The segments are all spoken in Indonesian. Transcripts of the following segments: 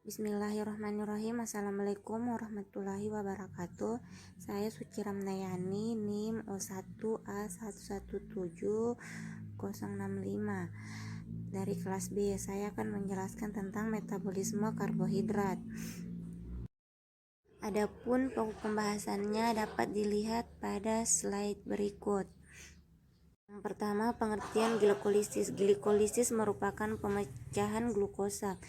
Bismillahirrahmanirrahim. Assalamualaikum warahmatullahi wabarakatuh. Saya Suci Ramdayani, NIM O1A117065 dari kelas B. Saya akan menjelaskan tentang metabolisme karbohidrat. Adapun pokok pembahasannya dapat dilihat pada slide berikut. Yang pertama, pengertian glikolisis. Glikolisis merupakan pemecahan glukosa.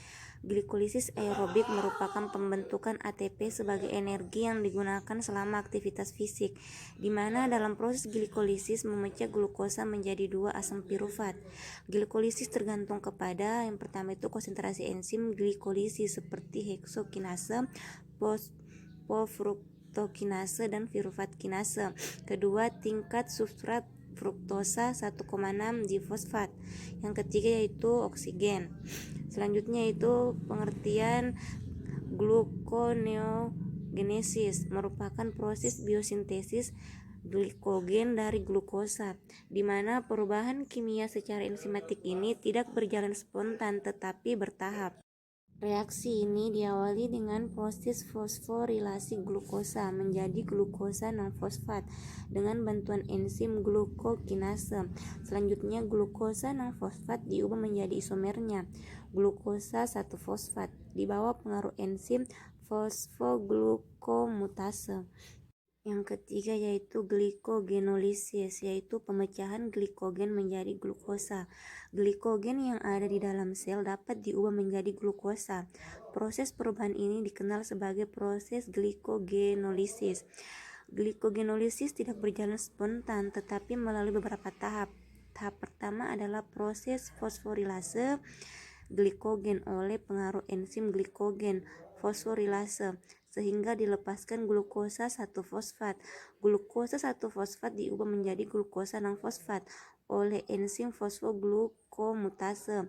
Glikolisis aerobik merupakan pembentukan ATP sebagai energi yang digunakan selama aktivitas fisik, di mana dalam proses glikolisis memecah glukosa menjadi dua asam pirufat. Glikolisis tergantung kepada yang pertama itu konsentrasi enzim glikolisis seperti heksokinase, fosfofruktokinase, dan pirufat kinase. Kedua, tingkat substrat fruktosa 1,6 difosfat. Yang ketiga yaitu oksigen. Selanjutnya itu pengertian gluconeogenesis merupakan proses biosintesis glikogen dari glukosa, di mana perubahan kimia secara enzimatik ini tidak berjalan spontan tetapi bertahap. Reaksi ini diawali dengan proses fosforilasi glukosa menjadi glukosa non-fosfat dengan bantuan enzim glukokinase. Selanjutnya glukosa non-fosfat diubah menjadi isomernya glukosa 1-fosfat di bawah pengaruh enzim fosfoglukomutase. Yang ketiga yaitu glikogenolisis, yaitu pemecahan glikogen menjadi glukosa. Glikogen yang ada di dalam sel dapat diubah menjadi glukosa. Proses perubahan ini dikenal sebagai proses glikogenolisis. Glikogenolisis tidak berjalan spontan tetapi melalui beberapa tahap. Tahap pertama adalah proses fosforilase glikogen oleh pengaruh enzim glikogen fosforilase sehingga dilepaskan glukosa 1-fosfat. Glukosa 1-fosfat diubah menjadi glukosa non-fosfat oleh enzim fosfoglukomutase.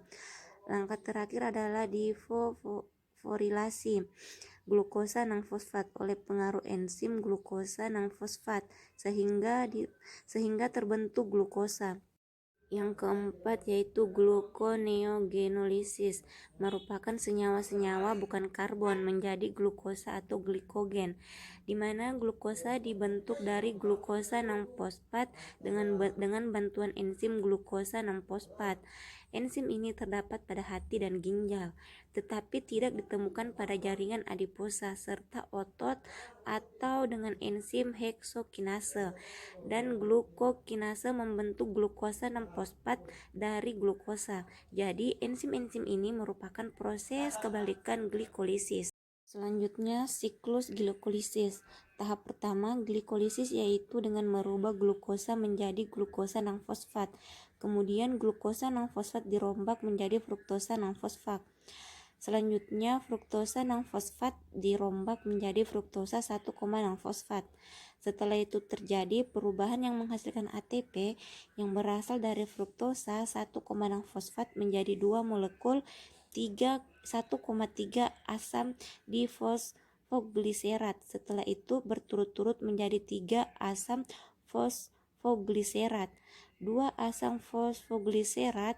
Langkah terakhir adalah difosforilasi glukosa non-fosfat oleh pengaruh enzim glukosa non-fosfat sehingga terbentuk glukosa. Yang keempat yaitu gluconeogenolisis merupakan senyawa-senyawa bukan karbon menjadi glukosa atau glikogen, di mana glukosa dibentuk dari glukosa non-fosfat dengan bantuan enzim glukosa non-fosfat. Enzim ini terdapat pada hati dan ginjal, tetapi tidak ditemukan pada jaringan adiposa serta otot atau dengan enzim heksokinase dan glukokinase membentuk glukosa non-fosfat dari glukosa. Jadi enzim-enzim ini merupakan proses kebalikan glikolisis. Selanjutnya siklus glikolisis. Tahap pertama glikolisis yaitu dengan merubah glukosa menjadi glukosa non-fosfat. Kemudian glukosa non-fosfat dirombak menjadi fruktosa non-fosfat. Selanjutnya fruktosa non-fosfat dirombak menjadi fruktosa 1,0-fosfat. Setelah itu terjadi perubahan yang menghasilkan ATP yang berasal dari fruktosa 1,0-fosfat menjadi 2 molekul 1,3 asam difosfogliserat. Setelah itu berturut-turut menjadi 3 asam fosfogliserat, 2 asam fosfogliserat,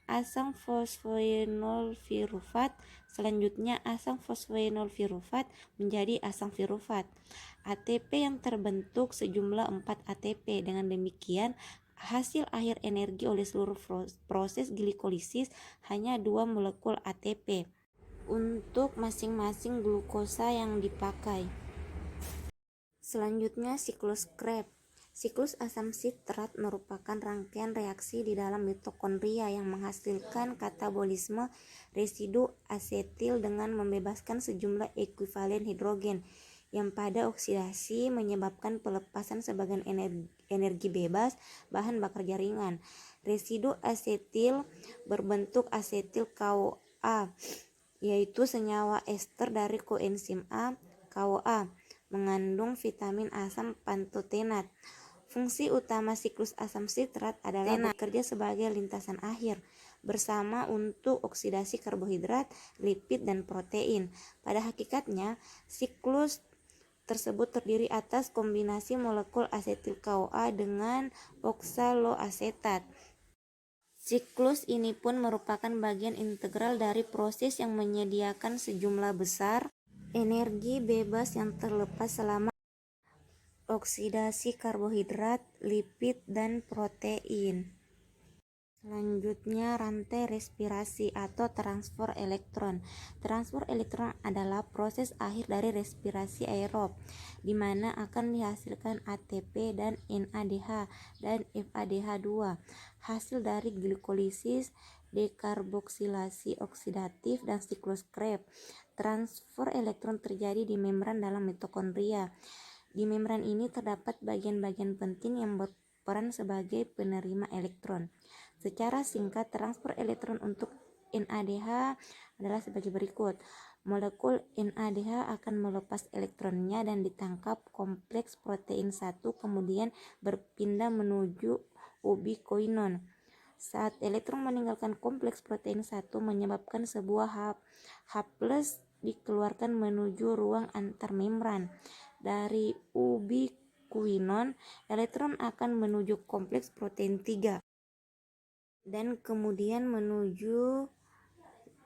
asam fosfoenolpirufat. Selanjutnya asam fosfoenolpirufat menjadi asam pirufat. ATP yang terbentuk sejumlah 4 ATP. Dengan demikian hasil akhir energi oleh seluruh proses glikolisis hanya 2 molekul ATP untuk masing-masing glukosa yang dipakai. Selanjutnya siklus Krebs. Siklus asam sitrat merupakan rangkaian reaksi di dalam mitokondria yang menghasilkan katabolisme residu asetil dengan membebaskan sejumlah ekuivalen hidrogen yang pada oksidasi menyebabkan pelepasan sebagian energi bebas bahan bakar jaringan. Residu asetil berbentuk asetil CoA, yaitu senyawa ester dari koenzim A. CoA mengandung vitamin asam pantotenat. Fungsi utama siklus asam sitrat adalah bekerja sebagai lintasan akhir bersama untuk oksidasi karbohidrat, lipid, dan protein. Pada hakikatnya, siklus tersebut terdiri atas kombinasi molekul asetil CoA dengan oksaloasetat. Siklus ini pun merupakan bagian integral dari proses yang menyediakan sejumlah besar energi bebas yang terlepas selama oksidasi karbohidrat, lipid, dan protein. Selanjutnya, rantai respirasi atau transfer elektron. Transfer elektron adalah proses akhir dari respirasi aerob, di mana akan dihasilkan ATP dan NADH dan FADH2, hasil dari glikolisis, dekarboksilasi oksidatif, dan siklus Krebs. Transfer elektron terjadi di membran dalam mitokondria. Di membran ini terdapat bagian-bagian penting yang berperan sebagai penerima elektron. Secara singkat, transfer elektron untuk NADH adalah sebagai berikut. Molekul NADH akan melepas elektronnya dan ditangkap kompleks protein 1, kemudian berpindah menuju ubikoinon. Saat elektron meninggalkan kompleks protein 1, menyebabkan sebuah H+ dikeluarkan menuju ruang antarmembran. Dari ubikoinon, elektron akan menuju kompleks protein 3 dan kemudian menuju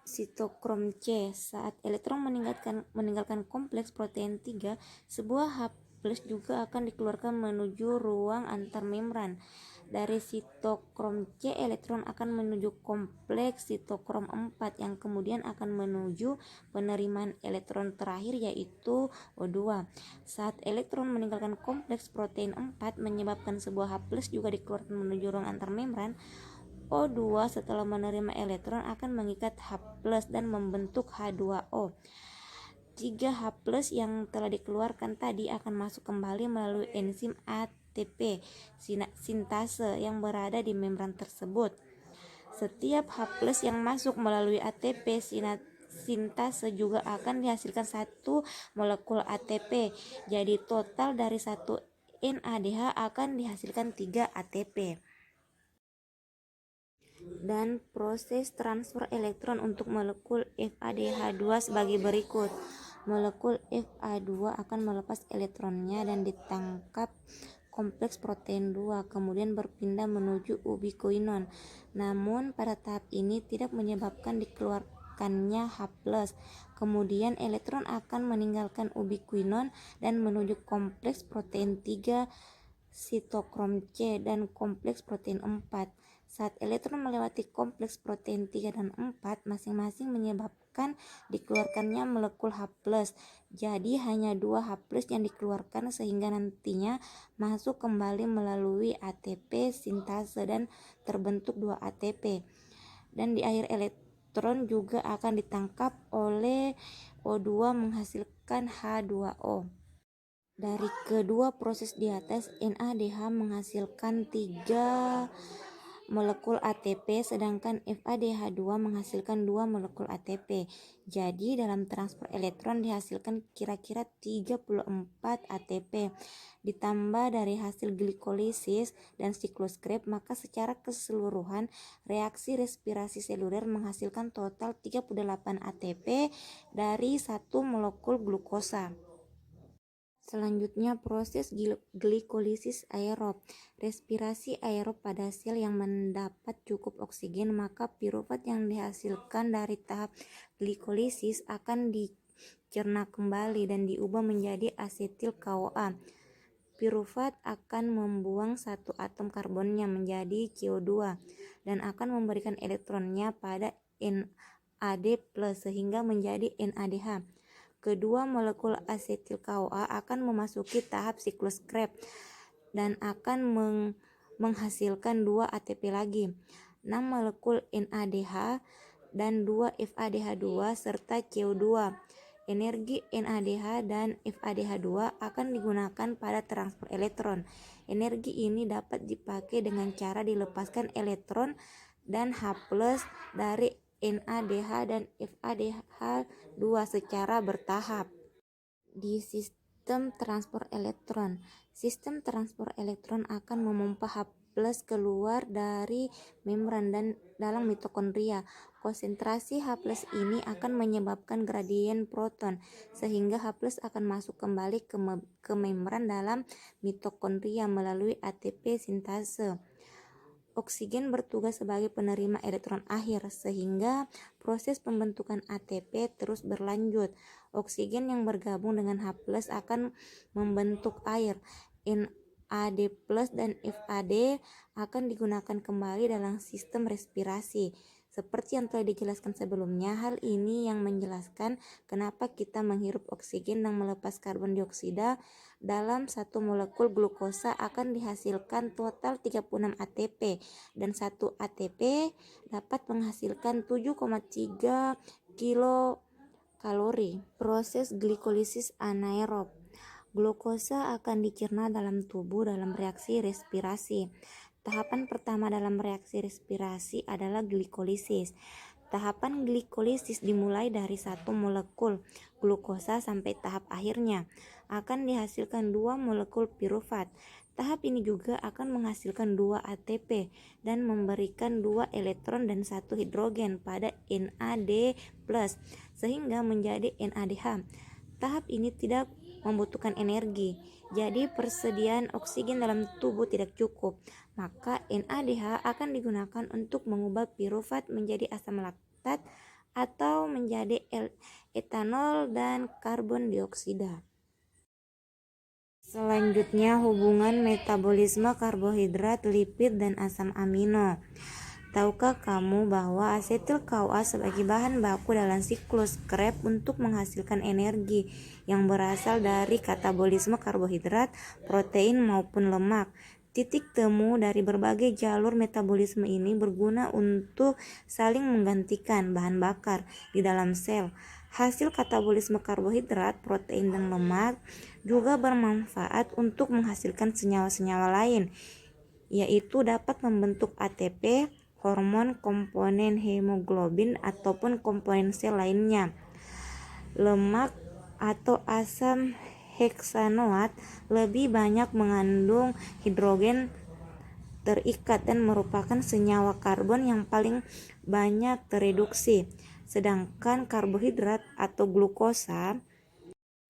sitokrom C. Saat elektron meninggalkan kompleks protein 3, sebuah H+ juga akan dikeluarkan menuju ruang antarmembran. Dari sitokrom C, elektron akan menuju kompleks sitokrom 4 yang kemudian akan menuju penerimaan elektron terakhir, yaitu O2. Saat elektron meninggalkan kompleks protein 4, menyebabkan sebuah H+ juga dikeluarkan menuju ruang antarmembran. O2 setelah menerima elektron akan mengikat H+ dan membentuk H2O. 3 H+ yang telah dikeluarkan tadi akan masuk kembali melalui enzim ATP sintase yang berada di membran tersebut. Setiap H+ yang masuk melalui ATP sintase juga akan dihasilkan satu molekul ATP. Jadi total dari satu NADH akan dihasilkan 3 ATP. Dan proses transfer elektron untuk molekul FADH2 sebagai berikut. Molekul Fa2 akan melepas elektronnya dan ditangkap kompleks protein 2, kemudian berpindah menuju ubikoinon. Namun pada tahap ini tidak menyebabkan dikeluarkannya H+. Kemudian elektron akan meninggalkan ubikoinon dan menuju kompleks protein 3, sitokrom C, dan kompleks protein 4. Saat elektron melewati kompleks protein 3 dan 4, masing-masing menyebabkan dikeluarkannya molekul H+. Jadi hanya 2 H+ yang dikeluarkan sehingga nantinya masuk kembali melalui ATP sintase dan terbentuk 2 ATP. Dan di akhir elektron juga akan ditangkap oleh O2 menghasilkan H2O. Dari kedua proses di atas, NADH menghasilkan 3 molekul ATP, sedangkan FADH2 menghasilkan 2 molekul ATP. Jadi dalam transfer elektron dihasilkan kira-kira 34 ATP. Ditambah dari hasil glikolisis dan siklus Krebs, maka secara keseluruhan reaksi respirasi seluler menghasilkan total 38 ATP dari 1 molekul glukosa. Selanjutnya, proses glikolisis aerob. Respirasi aerob pada sel yang mendapat cukup oksigen, maka pirufat yang dihasilkan dari tahap glikolisis akan dicerna kembali dan diubah menjadi asetil CoA. Pirufat akan membuang satu atom karbonnya menjadi CO2 dan akan memberikan elektronnya pada NAD+ sehingga menjadi NADH. Kedua molekul asetil CoA akan memasuki tahap siklus Krebs dan akan menghasilkan 2 ATP lagi, 6 molekul NADH dan 2 FADH2 serta CO2. Energi NADH dan FADH2 akan digunakan pada transfer elektron. Energi ini dapat dipakai dengan cara dilepaskan elektron dan H+ dari NADH dan FADH2 secara bertahap. Di sistem transfer elektron, sistem transfer elektron akan memompa H+ keluar dari membran dan dalam mitokondria. Konsentrasi H+ ini akan menyebabkan gradien proton, sehingga H+ akan masuk kembali ke membran dalam mitokondria melalui ATP sintase. Oksigen bertugas sebagai penerima elektron akhir, sehingga proses pembentukan ATP terus berlanjut. Oksigen yang bergabung dengan H+ akan membentuk air. NAD+ dan FAD akan digunakan kembali dalam sistem respirasi. Seperti yang telah dijelaskan sebelumnya, hal ini yang menjelaskan kenapa kita menghirup oksigen dan melepas karbon dioksida. Dalam satu molekul glukosa akan dihasilkan total 36 ATP, dan satu ATP dapat menghasilkan 7,3 kilokalori. Proses glikolisis anaerob. Glukosa akan dicerna dalam tubuh dalam reaksi respirasi. Tahapan pertama dalam reaksi respirasi adalah glikolisis. Tahapan glikolisis dimulai dari satu molekul glukosa sampai tahap akhirnya akan dihasilkan 2 molekul pirufat. Tahap ini juga akan menghasilkan 2 ATP dan memberikan 2 elektron dan 1 hidrogen pada NAD+, sehingga menjadi NADH. Tahap ini tidak membutuhkan energi, jadi persediaan oksigen dalam tubuh tidak cukup. Maka NADH akan digunakan untuk mengubah pirufat menjadi asam laktat atau menjadi etanol dan karbon dioksida. Selanjutnya, hubungan metabolisme karbohidrat, lipid, dan asam amino. Tahukah kamu bahwa asetil CoA sebagai bahan baku dalam siklus Krebs untuk menghasilkan energi yang berasal dari katabolisme karbohidrat, protein maupun lemak. Titik temu dari berbagai jalur metabolisme ini berguna untuk saling menggantikan bahan bakar di dalam sel. Hasil katabolisme karbohidrat, protein, dan lemak juga bermanfaat untuk menghasilkan senyawa-senyawa lain, yaitu dapat membentuk ATP, hormon, komponen hemoglobin, ataupun komponen sel lainnya. Lemak atau asam heksanoat lebih banyak mengandung hidrogen terikat dan merupakan senyawa karbon yang paling banyak tereduksi. Sedangkan karbohidrat atau glukosa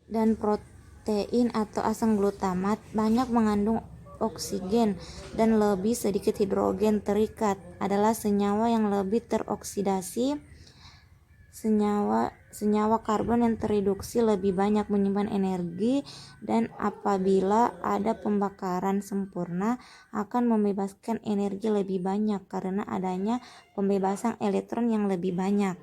dan protein atau asam glutamat banyak mengandung oksigen dan lebih sedikit hidrogen terikat, adalah senyawa yang lebih teroksidasi. Senyawa karbon yang tereduksi lebih banyak menyimpan energi, dan apabila ada pembakaran sempurna akan membebaskan energi lebih banyak karena adanya pembebasan elektron yang lebih banyak.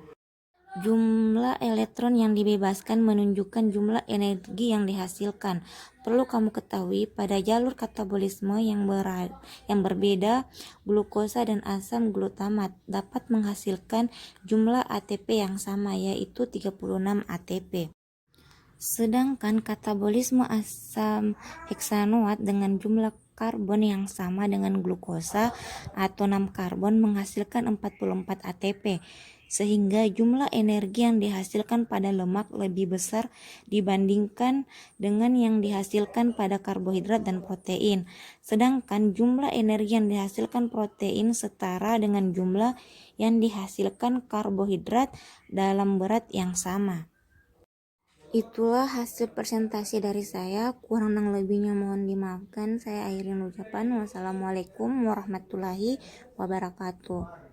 Jumlah elektron yang dibebaskan menunjukkan jumlah energi yang dihasilkan. Perlu kamu ketahui, pada jalur katabolisme yang berbeda, glukosa dan asam glutamat dapat menghasilkan jumlah ATP yang sama, yaitu 36 ATP. Sedangkan katabolisme asam heksanoat dengan jumlah karbon yang sama dengan glukosa atau 6 karbon menghasilkan 44 ATP, sehingga jumlah energi yang dihasilkan pada lemak lebih besar dibandingkan dengan yang dihasilkan pada karbohidrat dan protein. Sedangkan jumlah energi yang dihasilkan protein setara dengan jumlah yang dihasilkan karbohidrat dalam berat yang sama. Itulah hasil presentasi dari saya, kurang dan lebihnya mohon dimaafkan. Saya akhirin ucapan. Wassalamualaikum warahmatullahi wabarakatuh.